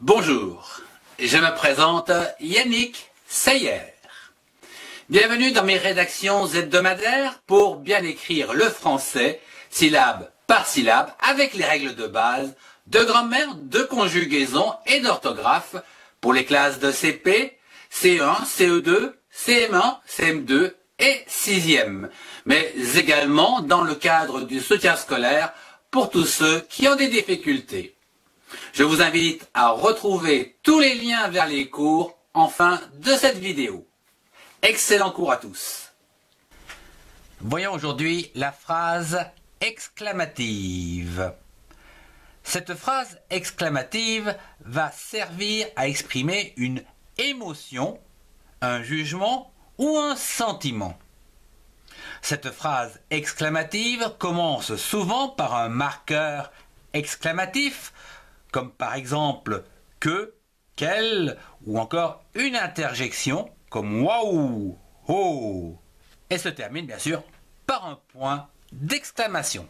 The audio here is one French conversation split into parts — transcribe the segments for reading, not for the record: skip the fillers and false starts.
Bonjour, je me présente Yannick Sayer. Bienvenue dans mes rédactions hebdomadaires pour bien écrire le français, syllabe par syllabe, avec les règles de base de grammaire, de conjugaison et d'orthographe pour les classes de CP, CE1, CE2, CM1, CM2 et 6e, mais également dans le cadre du soutien scolaire pour tous ceux qui ont des difficultés. Je vous invite à retrouver tous les liens vers les cours en fin de cette vidéo. Excellent cours à tous. Voyons aujourd'hui la phrase exclamative. Cette phrase exclamative va servir à exprimer une émotion, un jugement ou un sentiment. Cette phrase exclamative commence souvent par un marqueur exclamatif, comme par exemple que, quel, ou encore une interjection comme waouh, oh, et se termine bien sûr par un point d'exclamation.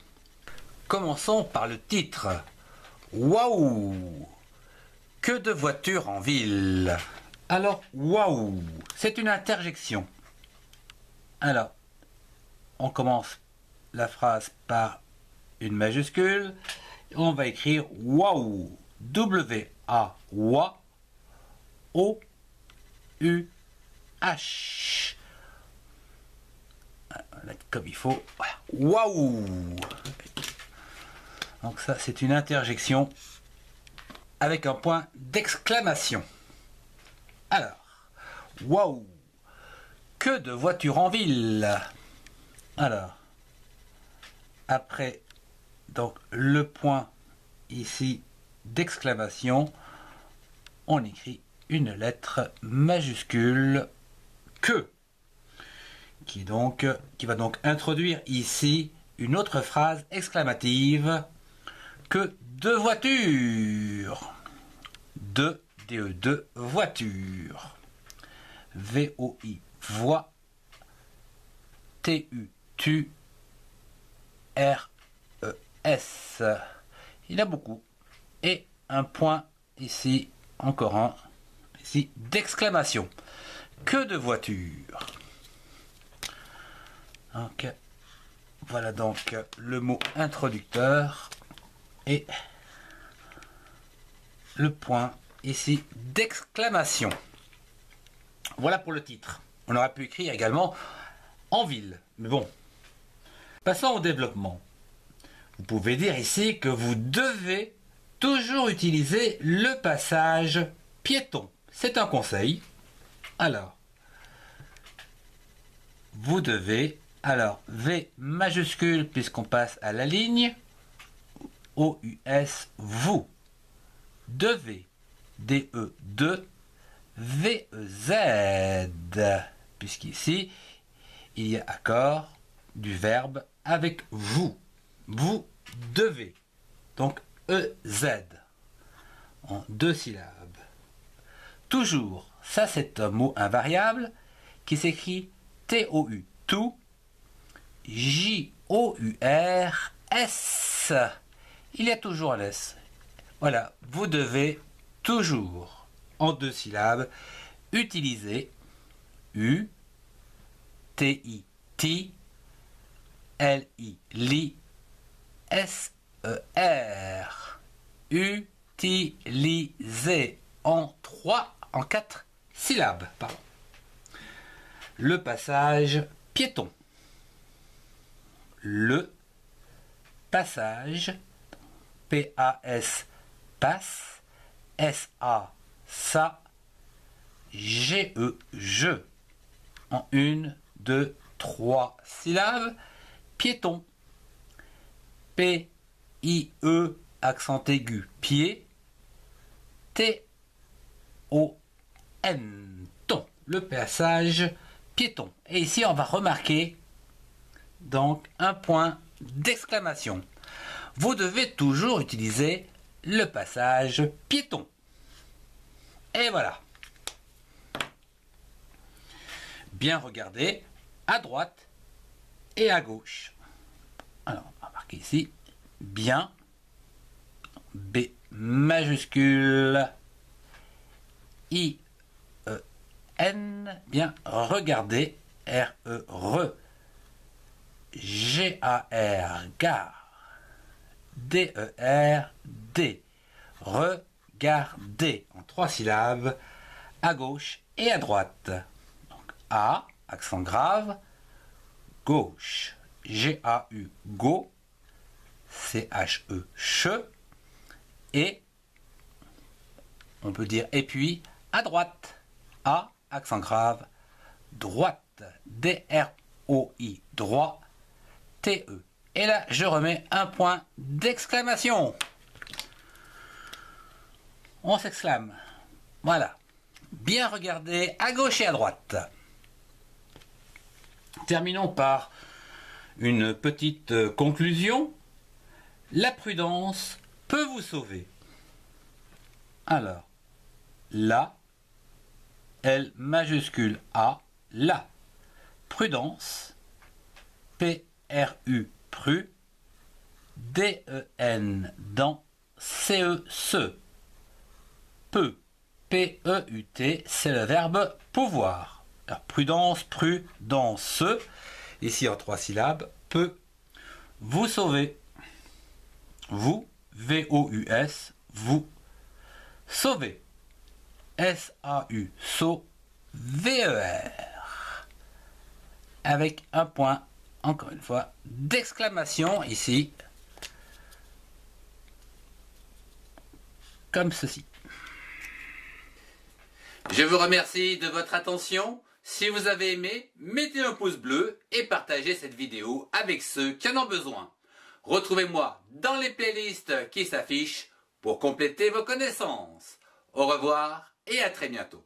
Commençons par le titre. Waouh! Que de voitures en ville! Alors, waouh! C'est une interjection. Alors, on commence la phrase par une majuscule. On va écrire waouh. W-A-O-U-H. Comme il faut. Waouh! Donc ça, c'est une interjection avec un point d'exclamation. Alors, waouh! Que de voitures en ville! Alors, après donc le point ici d'exclamation, on écrit une lettre majuscule que, qui va donc introduire ici une autre phrase exclamative. Que de voitures. De voitures. V-O-I, voix. T-U, tu. R-E-S. Il y en a beaucoup. Et un point ici, encore un, ici, d'exclamation. Que de voitures. Donc, voilà donc le mot introducteur. Et le point ici d'exclamation. Voilà pour le titre. On aurait pu écrire également en ville. Mais bon. Passons au développement. Vous pouvez dire ici que vous devez toujours utiliser le passage piéton. C'est un conseil. Alors, vous devez, alors V majuscule puisqu'on passe à la ligne, O-U-S, vous devez, D-E, de, V-E-Z, puisqu'ici, il y a accord du verbe avec vous. Vous devez. Donc, E-Z, en 2 syllabes. Toujours, ça c'est un mot invariable qui s'écrit T-O-U, tout, J-O-U-R-S. Il y a toujours l'S. Voilà, vous devez toujours, en 2 syllabes, utiliser U, T-I, T, L-I, li, S-E-R. Utiliser en 4 syllabes. Pardon. Le passage piéton. Le passage P-A-S, passe, S-A, ça, G-E, je, en 1, 2, 3 syllabes, piéton, P-I-E, accent aigu, pied, T-O-N, ton, le passage piéton. Et ici, on va remarquer donc un point d'exclamation. Vous devez toujours utiliser le passage piéton. Et voilà. Bien regarder à droite et à gauche. Alors, on va marquer ici, bien, B majuscule, R-E-I-E-N, bien regarder, R-E-R, G-A-R, gare, D-E-R-D, regarder, en 3 syllabes, à gauche et à droite. Donc, A, accent grave, gauche, G-A-U, go, C-H-E, che, et, on peut dire et puis, à droite, A, accent grave, droite, D-R-O-I, droit, T-E. Et là, je remets un point d'exclamation. On s'exclame. Voilà. Bien regarder à gauche et à droite. Terminons par une petite conclusion. La prudence peut vous sauver. Alors, la, L majuscule A, la. Prudence, P-R-U, pru, D-E-N, dans, C-E, ce. Peut, P-E-U-T, c'est le verbe pouvoir. Alors, prudence, prudence, ici en 3 syllabes, peut vous sauver. Vous, V-O-U-S, vous sauver. S-A-U, sau, V-E-R. Avec un point, encore une fois, d'exclamation ici, comme ceci. Je vous remercie de votre attention. Si vous avez aimé, mettez un pouce bleu et partagez cette vidéo avec ceux qui en ont besoin. Retrouvez-moi dans les playlists qui s'affichent pour compléter vos connaissances. Au revoir et à très bientôt.